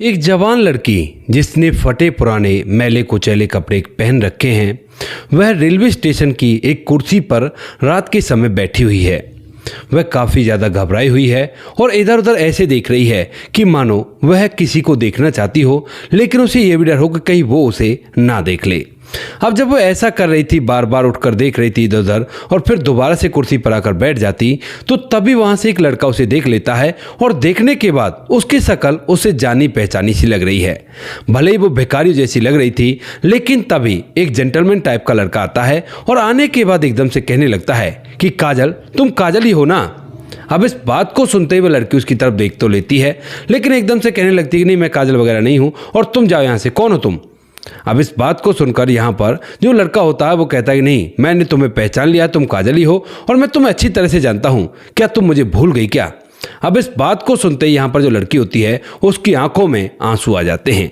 एक जवान लड़की जिसने फटे पुराने मैले कुचैले कपड़े पहन रखे हैं, वह रेलवे स्टेशन की एक कुर्सी पर रात के समय बैठी हुई है। वह काफ़ी ज़्यादा घबराई हुई है और इधर उधर ऐसे देख रही है कि मानो वह किसी को देखना चाहती हो, लेकिन उसे ये भी डर हो कि कहीं वो उसे ना देख ले। अब जब वो ऐसा कर रही थी, बार बार उठकर देख रही थी इधर उधर और फिर दोबारा से कुर्सी पर आकर बैठ जाती, तो तभी वहां से एक लड़का उसे देख लेता है और देखने के बाद उसकी शक्ल उसे जानी पहचानी सी लग रही है। भले ही वो भिखारी जैसी लग रही थी, लेकिन तभी एक जेंटलमैन टाइप का लड़का आता है और आने के बाद एकदम से कहने लगता है कि काजल, तुम काजल ही हो ना। अब इस बात को सुनते ही वह लड़की उसकी तरफ देख तो लेती है, लेकिन एकदम से कहने लगती है कि नहीं, मैं काजल वगैरह नहीं हूँ और तुम जाओ यहाँ से, कौन हो तुम। अब इस बात को सुनकर यहाँ पर जो लड़का होता है वो कहता है कि नहीं, मैंने तुम्हें पहचान लिया, तुम काजल ही हो और मैं तुम्हें अच्छी तरह से जानता हूँ, क्या तुम मुझे भूल गई क्या। अब इस बात को सुनते ही यहाँ पर जो लड़की होती है उसकी आंखों में आंसू आ जाते हैं।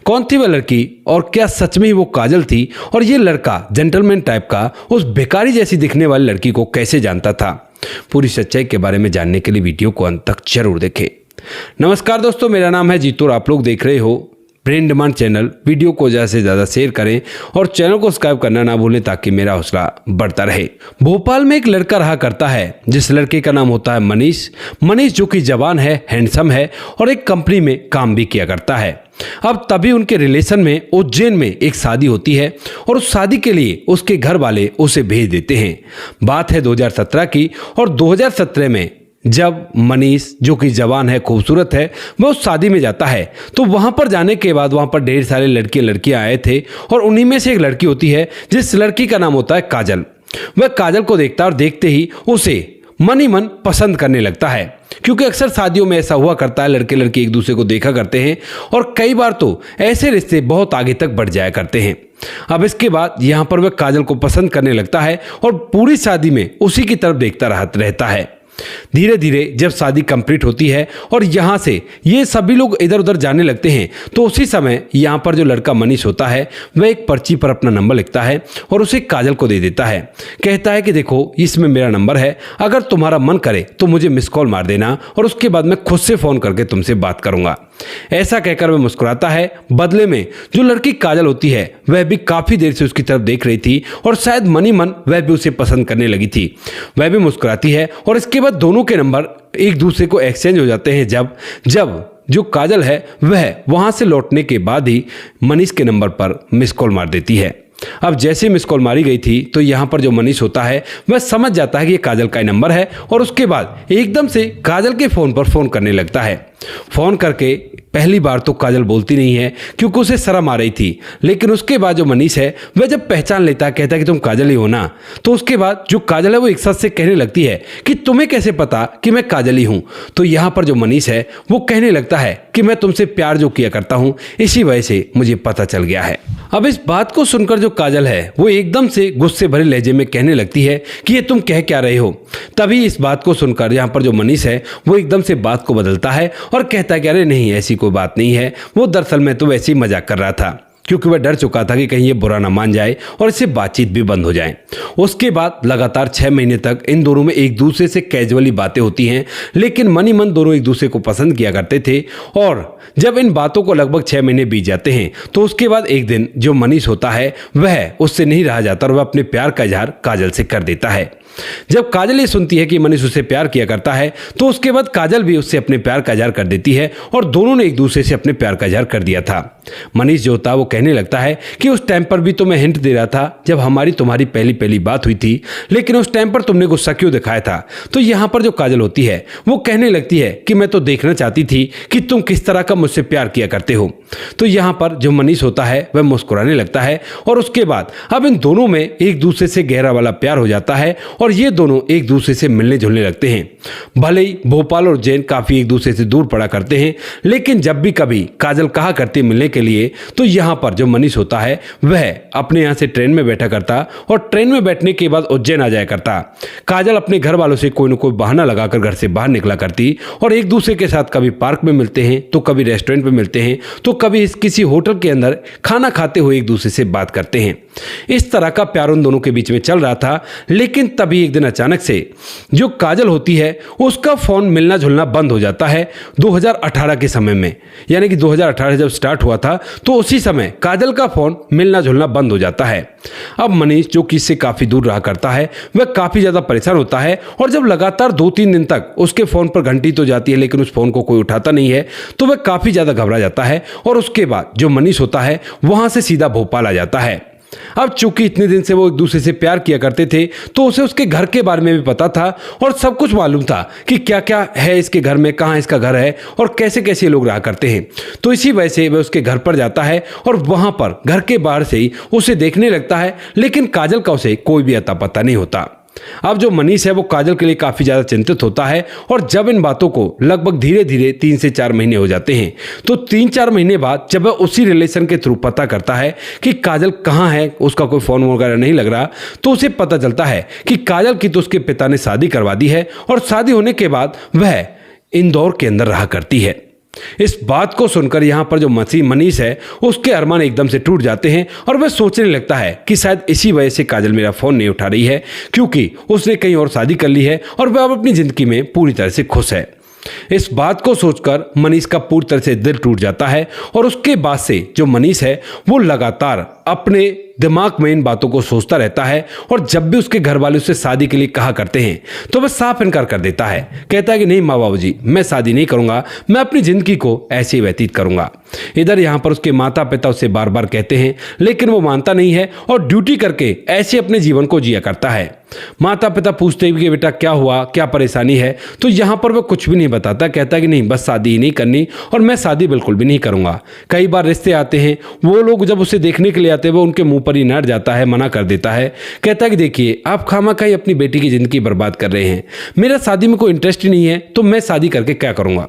कौन थी वह लड़की और क्या सच में ही वो काजल थी, और ये लड़का जेंटलमैन टाइप का उस भिखारी जैसी दिखने वाली लड़की को कैसे जानता था। पूरी सच्चाई के बारे में जानने के लिए वीडियो को अंत तक जरूर देखें। नमस्कार दोस्तों, मेरा नाम है जीतू और आप लोग देख रहे हो ब्रेन डिमांड चैनल। वीडियो को ज़्यादा से ज़्यादा शेयर करें और चैनल को सब्सक्राइब करना ना भूलें ताकि मेरा हौसला बढ़ता रहे। भोपाल में एक लड़का रहा करता है जिस लड़के का नाम होता है मनीष। मनीष जो कि जवान है, हैंडसम है और एक कंपनी में काम भी किया करता है। अब तभी उनके रिलेशन में उज्जैन में एक शादी होती है और उस शादी के लिए उसके घर वाले उसे भेज देते हैं। बात है 2017 की, और 2017 में जब मनीष जो कि जवान है, खूबसूरत है, वह उस शादी में जाता है, तो वहां पर जाने के बाद वहां पर ढेर सारे लड़कियां आए थे और उन्हीं में से एक लड़की होती है जिस लड़की का नाम होता है काजल। वह काजल को देखता है और देखते ही उसे मन ही मन पसंद करने लगता है, क्योंकि अक्सर शादियों में ऐसा हुआ करता है, लड़के लड़की एक दूसरे को देखा करते हैं और कई बार तो ऐसे रिश्ते बहुत आगे तक बढ़ जाया करते हैं। अब इसके बाद यहाँ पर वह काजल को पसंद करने लगता है और पूरी शादी में उसी की तरफ देखता रहता है। धीरे धीरे जब शादी कंप्लीट होती है और यहाँ से ये सभी लोग इधर उधर जाने लगते हैं, तो उसी समय यहाँ पर जो लड़का मनीष होता है वह एक पर्ची पर अपना नंबर लिखता है और उसे काजल को दे देता है। कहता है कि देखो, इसमें मेरा नंबर है, अगर तुम्हारा मन करे तो मुझे मिस कॉल मार देना और उसके बाद मैं खुद से फ़ोन करके तुमसे बात करूँगा। ऐसा कहकर वह मुस्कुराता है। बदले में जो लड़की काजल होती है वह भी काफ़ी देर से उसकी तरफ देख रही थी और शायद मन ही मन वह भी उसे पसंद करने लगी थी। वह भी मुस्कुराती है और इसके बाद दोनों के नंबर एक दूसरे को एक्सचेंज हो जाते हैं। जब जो काजल है वह वहां से लौटने के बाद ही मनीष के नंबर पर मिस कॉल मार देती है। अब जैसे मिस कॉल मारी गई थी तो यहाँ पर जो मनीष होता है वह समझ जाता है कि ये काजल का ही नंबर है और उसके बाद एकदम से काजल के फ़ोन पर फ़ोन करने लगता है। फ़ोन करके पहली बार तो काजल बोलती नहीं है क्योंकि उसे शर्म आ रही थी, लेकिन उसके बाद जो मनीष है वह जब पहचान लेता है, कहता है कि तुम काजल ही हो ना, तो उसके बाद जो काजल है वो एक साथ से कहने लगती है कि तुम्हें कैसे पता कि मैं काजल ही हूँ। तो यहाँ पर जो मनीष है वो कहने लगता है कि मैं तुमसे प्यार जो किया करता हूँ, इसी वजह से मुझे पता चल गया है। अब इस बात को सुनकर जो काजल है वो एकदम से गुस्से भरे लहजे में कहने लगती है कि ये तुम कह क्या रहे हो। तभी इस बात को सुनकर यहाँ पर जो मनीष है वो एकदम से बात को बदलता है और कहता है कि अरे नहीं, ऐसी कोई बात नहीं है, वो दरअसल मैं तो वैसे ही मजाक कर रहा था, क्योंकि वह डर चुका था कि कहीं ये बुरा ना मान जाए और इससे बातचीत भी बंद हो जाए। उसके बाद लगातार 6 महीने तक इन दोनों में एक दूसरे से कैजुअली बातें होती हैं, लेकिन मन ही मन दोनों एक दूसरे को पसंद किया करते थे। और जब इन बातों को लगभग 6 महीने बीत जाते हैं तो उसके बाद एक दिन जो मनीष होता है वह उससे नहीं रहा जाता और वह अपने प्यार का इजहार काजल से कर देता है। जब काजल ये सुनती है कि मनीष उससे प्यार किया करता है तो उसके बाद काजल भी उससे अपने प्यार का इजहार कर देती है और दोनों ने एक दूसरे से अपने प्यार का इजहार कर दिया था। मनीष जो होता है वो कहने लगता है कि उस टाइम पर भी तो मैं हिंट दे रहा था जब हमारी तुम्हारी पहली बात हुई थी, लेकिन उस टाइम पर तुमने गुस्सा क्यों दिखाया था। तो यहाँ पर जो काजल होती है वो कहने लगती है कि मैं तो देखना चाहती थी कि तुम किस तरह का मुझसे प्यार किया करते हो। तो यहाँ पर जो मनीष होता है वह मुस्कुराने लगता है और उसके बाद अब इन दोनों में एक दूसरे से गहरा वाला प्यार हो जाता है और ये दोनों एक दूसरे से मिलने जुलने लगते हैं। भले ही भोपाल और उज्जैन काफी एक दूसरे से दूर पड़ा करते हैं, लेकिन जब भी कभी काजल कहा करती मिलने के लिए तो यहाँ पर जो मनीष होता है वह अपने यहाँ से ट्रेन में बैठा करता और ट्रेन में बैठने के बाद उज्जैन आ जाया करता। काजल अपने घर वालों से कोई न कोई बहाना लगाकर घर से बाहर निकला करती और एक दूसरे के साथ कभी पार्क में मिलते हैं तो कभी रेस्टोरेंट में मिलते हैं तो कभी किसी होटल के अंदर खाना खाते हुए एक दूसरे से बात करते हैं। इस तरह का प्यार उन दोनों के बीच में चल रहा था, लेकिन तभी तभी एक दिन अचानक से जो काजल होती है उसका फ़ोन मिलना जुलना बंद हो जाता है 2018 के समय में। यानी कि 2018 जब स्टार्ट हुआ था तो उसी समय काजल का फ़ोन मिलना जुलना बंद हो जाता है। अब मनीष, जो कि इससे काफ़ी दूर रहा करता है, वह काफ़ी ज़्यादा परेशान होता है और जब लगातार 2-3 दिन तक उसके फ़ोन पर घंटी तो जाती है लेकिन उस फ़ोन को कोई उठाता नहीं है, तो वह काफ़ी ज़्यादा घबरा जाता है और उसके बाद जो मनीष होता है वहाँ से सीधा भोपाल आ जाता है। अब चूंकि इतने दिन से वो एक दूसरे से प्यार किया करते थे तो उसे उसके घर के बारे में भी पता था और सब कुछ मालूम था कि क्या क्या है इसके घर में, कहाँ इसका घर है और कैसे कैसे लोग रहा करते हैं। तो इसी वजह से वह उसके घर पर जाता है और वहाँ पर घर के बाहर से ही उसे देखने लगता है, लेकिन काजल का उसे कोई भी अता पता नहीं होता। अब जो मनीष है वो काजल के लिए काफ़ी ज़्यादा चिंतित होता है और जब इन बातों को लगभग धीरे धीरे 3 से 4 महीने हो जाते हैं तो 3-4 महीने बाद जब वह उसी रिलेशन के थ्रू पता करता है कि काजल कहाँ है, उसका कोई फ़ोन वगैरह नहीं लग रहा, तो उसे पता चलता है कि काजल की तो उसके पिता ने शादी करवा दी है और शादी होने के बाद वह इंदौर के अंदर रहा करती है। इस बात को सुनकर यहाँ पर जो मनीष है उसके अरमान एकदम से टूट जाते हैं और वह सोचने लगता है कि शायद इसी वजह से काजल मेरा फ़ोन नहीं उठा रही है, क्योंकि उसने कहीं और शादी कर ली है और वह अब अपनी ज़िंदगी में पूरी तरह से खुश है। इस बात को सोचकर मनीष का पूरी तरह से दिल टूट जाता है और उसके बाद से जो मनीष है वो लगातार अपने दिमाग में इन बातों को सोचता रहता है और जब भी उसके घर वाले उससे शादी के लिए कहा करते हैं तो वह साफ इनकार कर देता है। कहता है कि नहीं माँ बाबूजी, मैं शादी नहीं करूंगा, मैं अपनी ज़िंदगी को ऐसे ही व्यतीत करूंगा। इधर यहाँ पर उसके माता पिता उसे बार बार कहते हैं लेकिन वो मानता नहीं है और ड्यूटी करके ऐसे अपने जीवन को जिया करता है। माता पिता पूछते हैं कि बेटा क्या हुआ, क्या परेशानी है, तो यहाँ पर वह कुछ भी नहीं बताता। कहता है कि नहीं, बस शादी ही नहीं करनी और मैं शादी बिल्कुल भी नहीं करूँगा। कई बार रिश्ते आते हैं, वो लोग जब उसे देखने के लिए आते हैं वो उनके मुंह पर ही नड़ जाता है, मना कर देता है। कहता है कि देखिए आप खामखा अपनी बेटी की ज़िंदगी बर्बाद कर रहे हैं, मेरा शादी में कोई इंटरेस्ट ही नहीं है, तो मैं शादी करके क्या करूँगा।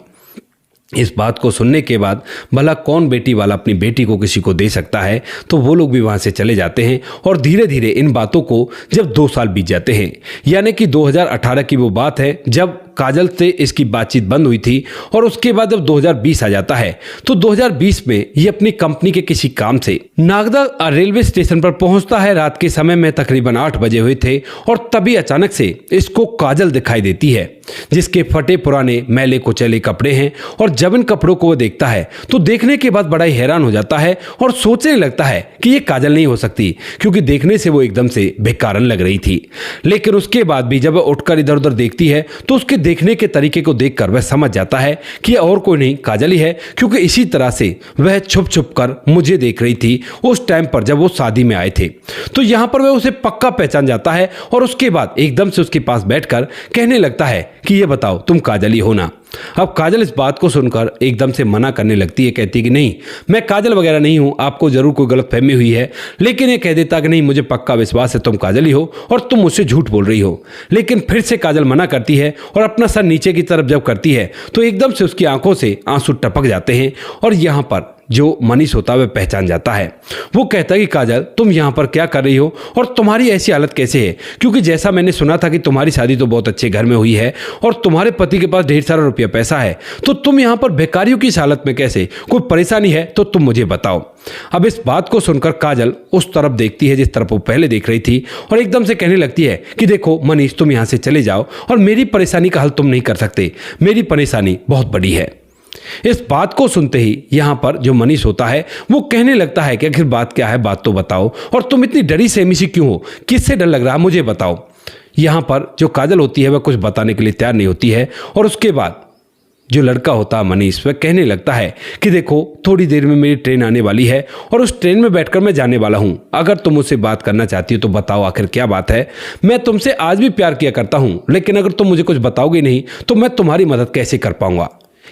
इस बात को सुनने के बाद भला कौन बेटी वाला अपनी बेटी को किसी को दे सकता है, तो वो लोग भी वहाँ से चले जाते हैं और धीरे धीरे इन बातों को जब 2 साल बीत जाते हैं, यानी कि 2018 की वो बात है जब काजल से इसकी बातचीत बंद हुई थी और उसके बाद जब 2020 आ जाता है तो 2020 में ये अपनी कंपनी के किसी काम से नागदा रेलवे स्टेशन पर पहुंचता है। रात के समय में तकरीबन 8 बजे हुए थे और तभी अचानक से इसको काजल दिखाई देती है जिसके फटे पुराने मैले कुचैले कपड़े हैं और जब इन कपड़ों को वो देखता है तो देखने के बाद बड़ा ही हैरान हो जाता है और सोचने लगता है कि ये काजल नहीं हो सकती, क्योंकि देखने से वो एकदम से बेकारन लग रही थी। लेकिन उसके बाद भी जब वह उठकर इधर उधर देखती है तो उसके देखने के तरीके को देखकर वह समझ जाता है कि और कोई नहीं काजल ही है, क्योंकि इसी तरह से वह छुप छुप कर मुझे देख रही थी उस टाइम पर जब वो शादी में आए थे। तो यहाँ पर वह उसे पक्का पहचान जाता है और उसके बाद एकदम से उसके पास बैठकर कहने लगता है कि ये बताओ तुम काजल ही हो ना। अब काजल इस बात को सुनकर एकदम से मना करने लगती है, कहती है कि नहीं, मैं काजल वगैरह नहीं हूं, आपको जरूर कोई गलतफहमी हुई है। लेकिन ये कह देता कि नहीं, मुझे पक्का विश्वास है तुम काजल ही हो और तुम मुझसे झूठ बोल रही हो। लेकिन फिर से काजल मना करती है और अपना सर नीचे की तरफ जब करती है तो एकदम से उसकी आंखों से आंसू टपक जाते हैं और यहाँ पर जो मनीष होता है वह पहचान जाता है। वो कहता है कि काजल तुम यहाँ पर क्या कर रही हो और तुम्हारी ऐसी हालत कैसे है, क्योंकि जैसा मैंने सुना था कि तुम्हारी शादी तो बहुत अच्छे घर में हुई है और तुम्हारे पति के पास ढेर सारा रुपया पैसा है, तो तुम यहाँ पर बेकारियों की इस हालत में कैसे, कोई परेशानी है तो तुम मुझे बताओ। अब इस बात को सुनकर काजल उस तरफ देखती है जिस तरफ वो पहले देख रही थी और एकदम से कहने लगती है कि देखो मनीष, तुम यहाँ से चले जाओ और मेरी परेशानी का हल तुम नहीं कर सकते, मेरी परेशानी बहुत बड़ी है। इस बात को सुनते ही यहाँ पर जो मनीष होता है वो कहने लगता है कि आखिर बात क्या है, बात तो बताओ, और तुम इतनी डरी सहमी सी क्यों हो, किससे डर लग रहा है, मुझे बताओ। यहाँ पर जो काजल होती है वह कुछ बताने के लिए तैयार नहीं होती है और उसके बाद जो लड़का होता है मनीष, वह कहने लगता है कि देखो थोड़ी देर में मेरी ट्रेन आने वाली है और उस ट्रेन में बैठकर मैं जाने वाला हूँ, अगर तुम मुझसे बात करना चाहती हो तो बताओ आखिर क्या बात है। मैं तुमसे आज भी प्यार किया करता हूँ, लेकिन अगर तुम मुझे कुछ बताओगे नहीं तो मैं तुम्हारी मदद कैसे कर पाऊंगा।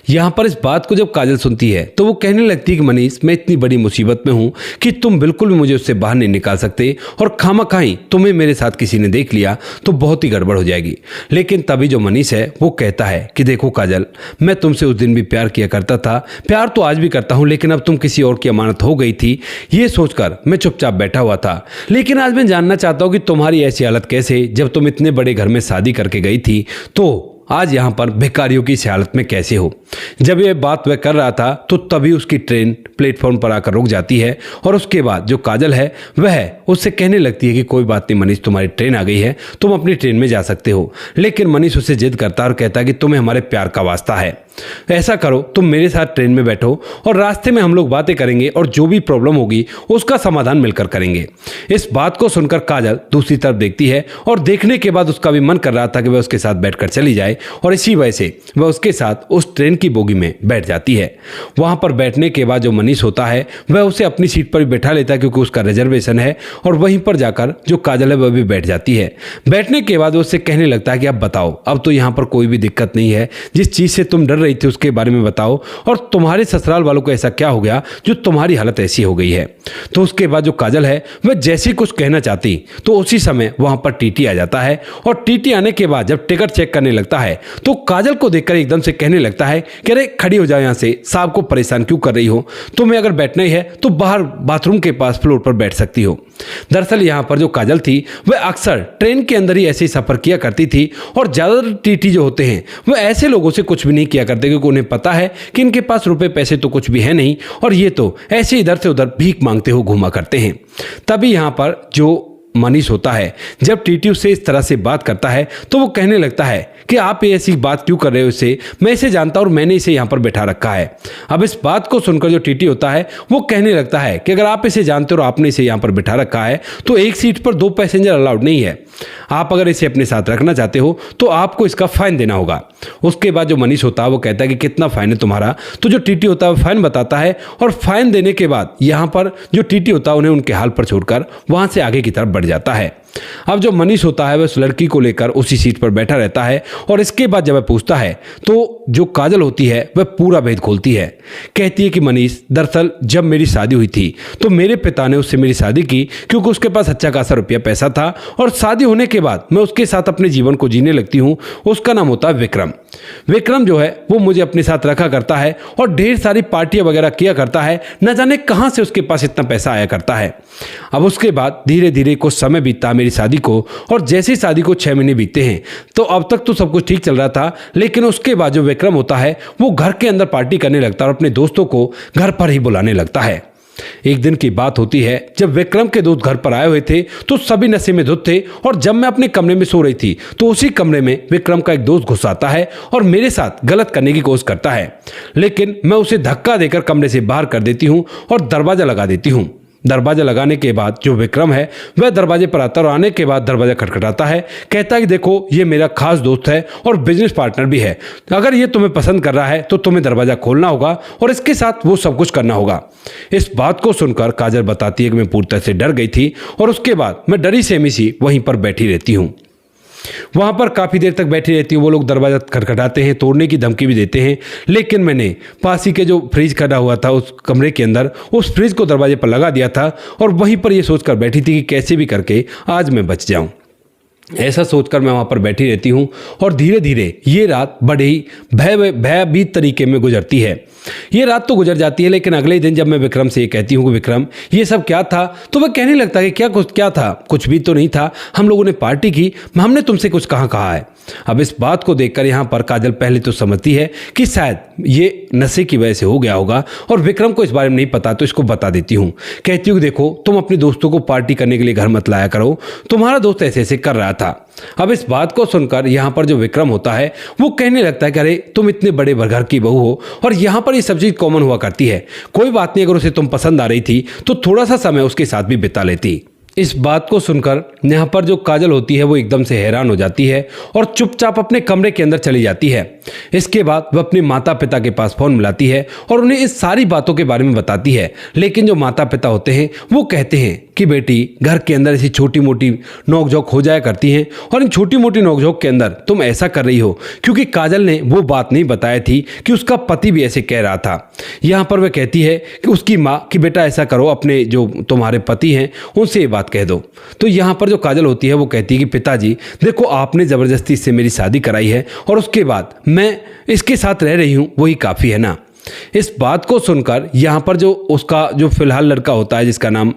यहाँ पर इस बात को जब काजल सुनती है तो वो कहने लगती है कि मनीष, मैं इतनी बड़ी मुसीबत में हूँ कि तुम बिल्कुल भी मुझे उससे बाहर नहीं निकाल सकते और खामखाई तुम्हें मेरे साथ किसी ने देख लिया तो बहुत ही गड़बड़ हो जाएगी। लेकिन तभी जो मनीष है वो कहता है कि देखो काजल, मैं तुमसे उस दिन भी प्यार किया करता था, प्यार तो आज भी करता हूँ, लेकिन अब तुम किसी और की अमानत हो गई थी, ये सोचकर मैं चुपचाप बैठा हुआ था। लेकिन आज मैं जानना चाहता हूँ कि तुम्हारी ऐसी हालत कैसे, जब तुम इतने बड़े घर में शादी करके गई थी तो आज यहाँ पर भिखारियों की इस हालत में कैसे हो। जब ये बात वह कर रहा था तो तभी उसकी ट्रेन प्लेटफॉर्म पर आकर रुक जाती है और उसके बाद जो काजल है वह उससे कहने लगती है कि कोई बात नहीं मनीष, तुम्हारी ट्रेन आ गई है, तुम अपनी ट्रेन में जा सकते हो। लेकिन मनीष उससे जिद करता है और कहता है कि तुम्हें हमारे प्यार का वास्ता है, ऐसा करो तुम मेरे साथ ट्रेन में बैठो और रास्ते में हम लोग बातें करेंगे और जो भी प्रॉब्लम होगी उसका समाधान मिलकर करेंगे। इस बात को सुनकर काजल दूसरी तरफ देखती है और देखने के बाद उसका भी मन कर रहा था कि वह उसके साथ बैठकर चली जाए और इसी वजह से वह उसके साथ उस ट्रेन की बोगी में बैठ जाती है। वहां पर बैठने के बाद जो मनीष होता है वह उसे अपनी सीट पर भी बैठा लेता है क्योंकि उसका रिजर्वेशन है और वहीं पर जाकर जो काजल है वह भी बैठ जाती है। बैठने के बाद वो उससे कहने लगता है कि अब बताओ, अब तो यहाँ पर कोई भी दिक्कत नहीं है, जिस चीज़ से तुम डर रही थी उसके बारे में बताओ और तुम्हारे ससुराल वालों को ऐसा क्या हो गया जो तुम्हारी हालत ऐसी हो गई है। तो उसके बाद जो काजल है वह जैसे कुछ कहना चाहती तो उसी समय वहां पर टीटी आ जाता है और टीटी आने के बाद जब टिकट चेक करने लगता है तो काजल को देखकर एकदम से कहने लगता है कि अरे खड़ी हो जाओ यहाँ से, साहब को परेशान क्यों कर रही हो, तुम्हें अगर बैठना ही है तो बाहर बाथरूम के पास फ्लोर पर बैठ सकती हो। दरअसल यहाँ पर जो काजल थी वह अक्सर ट्रेन के अंदर ही ऐसे ही सफर किया करती थी और ज़्यादातर टीटी जो होते हैं वह ऐसे लोगों से कुछ भी नहीं किया करते क्योंकि उन्हें पता है कि इनके पास रुपए पैसे तो कुछ भी है नहीं और ये तो ऐसे इधर से उधर भीख मांगते हुए घूमा करते हैं। तभी यहाँ पर जो मनीष होता है जब टीटी उससे इस तरह से बात करता है तो वो कहने लगता है कि आप ये ऐसी बात क्यों कर रहे हो, इससे मैं इसे जानता हूं और मैंने इसे यहाँ पर बैठा रखा है। अब इस बात को सुनकर जो टीटी होता है वो कहने लगता है कि अगर आप इसे जानते हो और आपने इसे यहाँ पर बैठा रखा है तो एक सीट पर 2 पैसेंजर अलाउड नहीं है, आप अगर इसे अपने साथ रखना चाहते हो तो आपको इसका फाइन देना होगा। उसके बाद जो मनीष होता है वो कहता है कि कितना फाइन है तुम्हारा, तो जो टीटी होता है वो फाइन बताता है और फाइन देने के बाद यहाँ पर जो टीटी होता है उन्हें उनके हाल पर छोड़कर वहां से आगे की तरफ बढ़ जाता है। अब जो मनीष होता है वह उस लड़की को लेकर उसी सीट पर बैठा रहता है और इसके बाद जब वह पूछता है तो जो काजल होती है वह पूरा भेद खोलती है। कहती है कि मनीष, दरअसल जब मेरी शादी हुई थी तो मेरे पिता ने उससे मेरी शादी की क्योंकि उसके पास अच्छा खासा रुपया पैसा था और शादी होने के बाद मैं उसके साथ अपने जीवन को जीने लगती हूँ। उसका नाम होता है विक्रम। विक्रम जो है वो मुझे अपने साथ रखा करता है और ढेर सारी पार्टियां वगैरह किया करता है, न जाने कहां से उसके पास इतना पैसा आया करता है। अब उसके बाद धीरे धीरे कुछ समय बीतता मेरी शादी को और जैसे ही शादी को 6 महीने बीतते हैं तो अब तक तो सब कुछ ठीक चल रहा था, लेकिन उसके बाद जो विक्रम होता है वो घर के अंदर पार्टी करने लगता है और अपने दोस्तों को घर पर ही बुलाने लगता है। एक दिन की बात होती है जब विक्रम के दोस्त घर पर आए हुए थे तो सभी नशे में धुत थे और जब मैं अपने कमरे में सो रही थी तो उसी कमरे में विक्रम का एक दोस्त घुस आता है और मेरे साथ गलत करने की कोशिश करता है, लेकिन मैं उसे धक्का देकर कमरे से बाहर कर देती हूँ और दरवाजा लगा देती हूँ। दरवाजा लगाने के बाद जो विक्रम है वह दरवाजे पर आता है और आने के बाद दरवाजा खटखटाता है। कहता है कि देखो ये मेरा खास दोस्त है और बिजनेस पार्टनर भी है, अगर ये तुम्हें पसंद कर रहा है तो तुम्हें दरवाजा खोलना होगा और इसके साथ वो सब कुछ करना होगा। इस बात को सुनकर काजल बताती है कि मैं पूरी तरह से डर गई थी और उसके बाद मैं डरी सहमी सी वहीं पर बैठी रहती हूँ। वहां पर काफ़ी देर तक बैठी रहती हूँ। वो लोग दरवाज़ा खटखटाते हैं, तोड़ने की धमकी भी देते हैं, लेकिन मैंने पास ही के जो फ्रिज खड़ा हुआ था उस कमरे के अंदर उस फ्रिज को दरवाजे पर लगा दिया था और वहीं पर ये सोचकर बैठी थी कि कैसे भी करके आज मैं बच जाऊं। ऐसा सोचकर मैं वहाँ पर बैठी रहती हूँ और धीरे धीरे ये रात बड़े ही भयभीत तरीके में गुजरती है। ये रात तो गुजर जाती है, लेकिन अगले दिन जब मैं विक्रम से ये कहती हूँ कि विक्रम ये सब क्या था, तो वह कहने लगता है कि क्या था, कुछ भी तो नहीं था, हम लोगों ने पार्टी की, हमने तुमसे कुछ कहाँ कहा है। अब इस बात को देखकर यहाँ पर काजल पहले तो समझती है कि शायद ये नशे की वजह से हो गया होगा और विक्रम को इस बारे में नहीं पता, तो इसको बता देती हूँ। कहती हूँ कि देखो तुम अपने दोस्तों को पार्टी करने के लिए घर मत लाया करो, तुम्हारा दोस्त ऐसे ऐसे कर रहा था। अब इस बात को सुनकर यहाँ पर जो विक्रम होता है वो कहने लगता है कि अरे तुम इतने बड़े घर की बहू हो और यहाँ पर ये सब चीज कॉमन हुआ करती है, कोई बात नहीं, अगर उसे तुम पसंद आ रही थी तो थोड़ा सा समय उसके साथ भी बिता लेती। इस बात को सुनकर यहाँ पर जो काजल होती है वो एकदम से हैरान हो जाती है और चुपचाप अपने कमरे के अंदर चली जाती है। इसके बाद वह अपने माता पिता के पास फोन मिलाती है और उन्हें इस सारी बातों के बारे में बताती है, लेकिन जो माता पिता होते हैं वो कहते हैं कि बेटी घर के अंदर ऐसी छोटी मोटी नोकझोंक हो जाया करती हैं और इन छोटी मोटी नोकझोंक के अंदर तुम ऐसा कर रही हो क्योंकि काजल ने वो बात नहीं बताई थी कि उसका पति भी ऐसे कह रहा था। यहाँ पर वह कहती है कि उसकी माँ कि बेटा ऐसा करो, अपने जो तुम्हारे पति हैं उनसे ये बात कह दो। तो यहाँ पर जो काजल होती है वो कहती है कि पिताजी देखो आपने ज़बरदस्ती से मेरी शादी कराई है और उसके बाद मैं इसके साथ रह रही हूँ, वही काफ़ी है ना। इस बात को सुनकर यहाँ पर जो उसका जो फिलहाल लड़का होता है जिसका नाम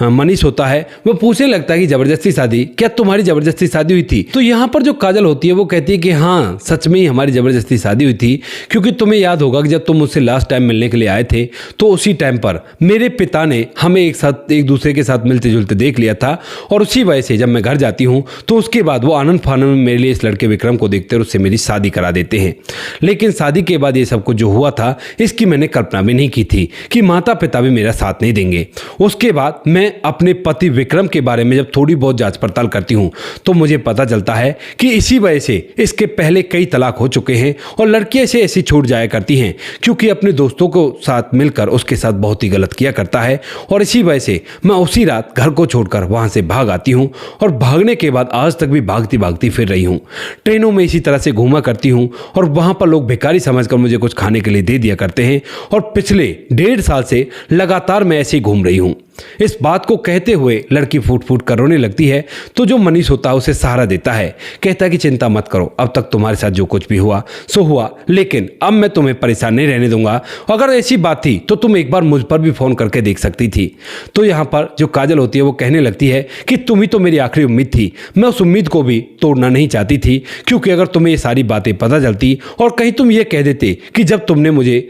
मनीष होता है, वो पूछने लगता है कि जबरदस्ती शादी, क्या तुम्हारी जबरदस्ती शादी हुई थी? तो यहाँ पर जो काजल होती है वो कहती है कि हाँ, सच में ही हमारी जबरदस्ती शादी हुई थी, क्योंकि तुम्हें याद होगा कि जब तुम मुझसे लास्ट टाइम मिलने के लिए आए थे तो उसी टाइम पर मेरे पिता ने हमें एक दूसरे के साथ मिलते जुलते देख लिया था, और उसी वजह से जब मैं घर जाती हूँ तो उसके बाद वो आनंद फानंद में मेरे लिए इस लड़के विक्रम को देखते और उससे मेरी शादी करा देते हैं। लेकिन शादी के बाद ये सब कुछ जो हुआ था इसकी मैंने कल्पना भी नहीं की थी कि माता पिता भी मेरा साथ नहीं देंगे। उसके बाद मैं अपने पति विक्रम के बारे में जब थोड़ी बहुत जांच पड़ताल करती हूँ तो मुझे पता चलता है कि इसी वजह से इसके पहले कई तलाक हो चुके हैं और लड़कियां इसे ऐसी छूट जाया करती हैं क्योंकि अपने दोस्तों को साथ मिलकर उसके साथ बहुत ही गलत किया करता है। और इसी वजह से मैं उसी रात घर को छोड़कर वहां से भाग आती हूँ और भागने के बाद आज तक भी भागती भागती फिर रही हूँ। ट्रेनों में इसी तरह से घूमा करती हूँ और वहां पर लोग भिखारी समझकर मुझे कुछ खाने के लिए दे दिया करते हैं, और पिछले 1.5 साल से लगातार मैं ऐसे ही घूम रही हूँ। इस बात को कहते हुए लड़की फूट फूट कर रोने लगती है तो जो मनीष होता है उसे सहारा देता है, कहता है कि चिंता मत करो, अब तक तुम्हारे साथ जो कुछ भी हुआ सो हुआ, लेकिन अब मैं तुम्हें परेशान नहीं रहने दूंगा। अगर ऐसी बात थी तो तुम एक बार मुझ पर भी फोन करके देख सकती थी। तो यहाँ पर जो काजल होती है वो कहने लगती है कि तुम ही तो मेरी आखिरी उम्मीद थी, मैं उस उम्मीद को भी तोड़ना नहीं चाहती थी, क्योंकि अगर तुम्हें ये सारी बातें पता चलती और कहीं तुम ये कह देते कि जब तुमने मुझे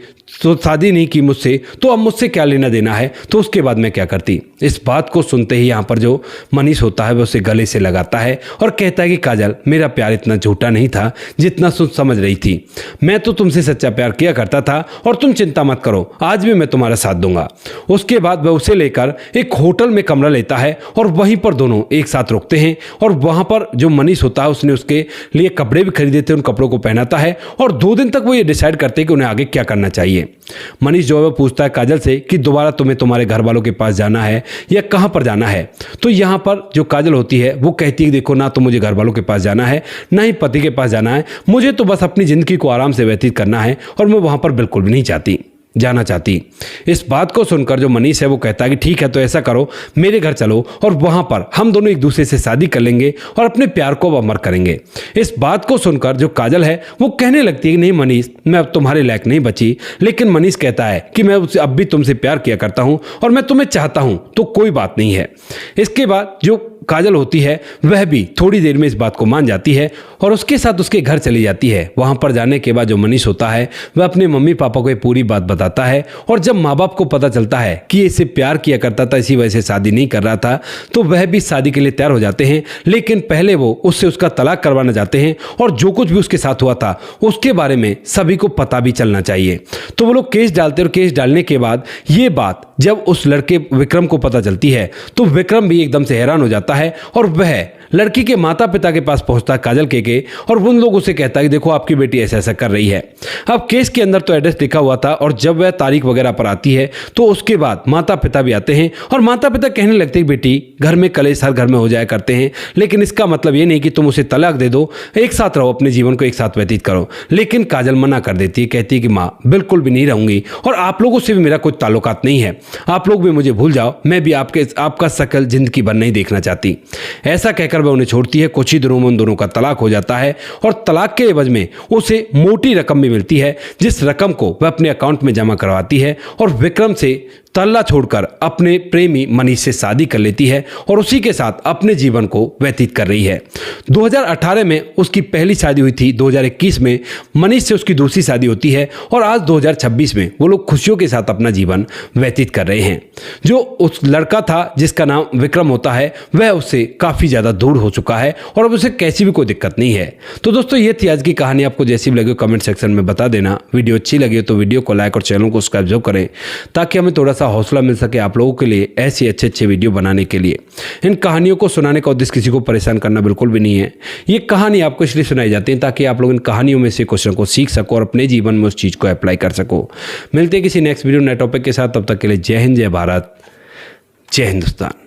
तो शादी नहीं की मुझसे तो अब मुझसे क्या लेना देना है, तो उसके बाद मैं क्या करती। इस बात को सुनते ही यहाँ पर जो मनीष होता है वो उसे गले से लगाता है और कहता है कि काजल, मेरा प्यार इतना झूठा नहीं था जितना समझ रही थी, मैं तो तुमसे सच्चा प्यार किया करता था और तुम चिंता मत करो, आज भी मैं तुम्हारा साथ दूंगा। उसके बाद वह उसे लेकर एक होटल में कमरा लेता है और वहीं पर दोनों एक साथ रुकते हैं, और वहां पर जो मनीष होता है उसने उसके लिए कपड़े भी खरीदे थे, उन कपड़ों को पहनाता है और 2 दिन तक वो ये डिसाइड करते हैं कि उन्हें आगे क्या करना चाहिए। मनीष जो है वो पूछता है काजल से कि दोबारा तुम्हें तुम्हारे घर वालों के पास जाना है या कहां पर जाना है। तो यहां पर जो काजल होती है वो कहती है देखो, ना तो मुझे घर वालों के पास जाना है ना ही पति के पास जाना है, मुझे तो बस अपनी जिंदगी को आराम से व्यतीत करना है और मैं वहां पर बिल्कुल भी नहीं जाना चाहती। इस बात को सुनकर जो मनीष है वो कहता है कि ठीक है, तो ऐसा करो, मेरे घर चलो और वहां पर हम दोनों एक दूसरे से शादी कर लेंगे और अपने प्यार को अमर करेंगे। इस बात को सुनकर जो काजल है वो कहने लगती है कि नहीं मनीष, मैं अब तुम्हारे लायक नहीं बची। लेकिन मनीष कहता है कि मैं अब भी तुमसे प्यार किया करता हूं और मैं तुम्हें चाहता हूं, तो कोई बात नहीं है। इसके बाद जो काजल होती है वह भी थोड़ी देर में इस बात को मान जाती है और उसके साथ उसके घर चली जाती है। वहां पर जाने के बाद जो मनीष होता है वह अपने मम्मी पापा को ये पूरी बात बताता है, और जब माँ बाप को पता चलता है कि ये इससे प्यार किया करता था, इसी वजह से शादी नहीं कर रहा था, तो वह भी शादी के लिए तैयार हो जाते हैं। लेकिन पहले वो उससे उसका तलाक करवाना चाहते हैं और जो कुछ भी उसके साथ हुआ था उसके बारे में सभी को पता भी चलना चाहिए। तो वो लोग केस डालते और केस डालने के बाद ये बात जब उस लड़के विक्रम को पता चलती है तो विक्रम भी एकदम से हैरान हो जाता है और वह लड़की के माता पिता के पास पहुंचता है काजल के और उन लोगों से कहता है कि देखो आपकी बेटी ऐसा ऐसा कर रही है। अब केस के अंदर तो एड्रेस लिखा हुआ था और जब वह तारीख वगैरह पर आती है तो उसके बाद माता पिता भी आते हैं और माता पिता कहने लगते हैं बेटी घर में कलेश हर घर में हो जाया करते हैं, लेकिन इसका मतलब ये नहीं कि तुम उसे तलाक दे दो, एक साथ रहो, अपने जीवन को एक साथ व्यतीत करो। लेकिन काजल मना कर देती है, कहती है कि माँ बिल्कुल भी नहीं रहूंगी और आप लोगों से भी मेरा कोई ताल्लुकात नहीं है, आप लोग भी मुझे भूल जाओ, मैं भी आपका शकल जिंदगी भर नहीं देखना चाहती। ऐसा कहकर वह उन्हें छोड़ती है। कुछ ही दिनों में उन दोनों का तलाक हो जाता है और तलाक के एवज में उसे मोटी रकम भी मिलती है, जिस रकम को वह अपने अकाउंट में जमा करवाती है और विक्रम से तल्ला छोड़कर अपने प्रेमी मनीष से शादी कर लेती है और उसी के साथ अपने जीवन को व्यतीत कर रही है। 2018 में उसकी पहली शादी हुई थी, 2021 में मनीष से उसकी दूसरी शादी होती है और आज 2026 में वो लोग खुशियों के साथ अपना जीवन व्यतीत कर रहे हैं। जो उस लड़का था जिसका नाम विक्रम होता है वह उससे काफ़ी ज़्यादा दूर हो चुका है और अब उसे कैसी भी कोई दिक्कत नहीं है। तो दोस्तों ये थी आज की कहानी, आपको जैसी भी लगी कमेंट सेक्शन में बता देना। वीडियो अच्छी लगी तो वीडियो को लाइक और चैनल को सब्सक्राइब जरूर करें ताकि हमें थोड़ा हौसला मिल सके आप लोगों के लिए ऐसे अच्छे वीडियो बनाने के लिए। इन कहानियों को सुनाने का उद्देश्य किसी को परेशान करना बिल्कुल भी नहीं है। ये कहानी आपको इसलिए सुनाई जाती है ताकि आप लोग इन कहानियों में से क्वेश्चन को सीख सको और अपने जीवन में उस चीज़ को अप्लाई कर सको। मिलते हैं किसी नेक्स्ट वीडियो नए टॉपिक के साथ, तब तक के लिए जय हिंद, जय भारत, जय हिंदुस्तान।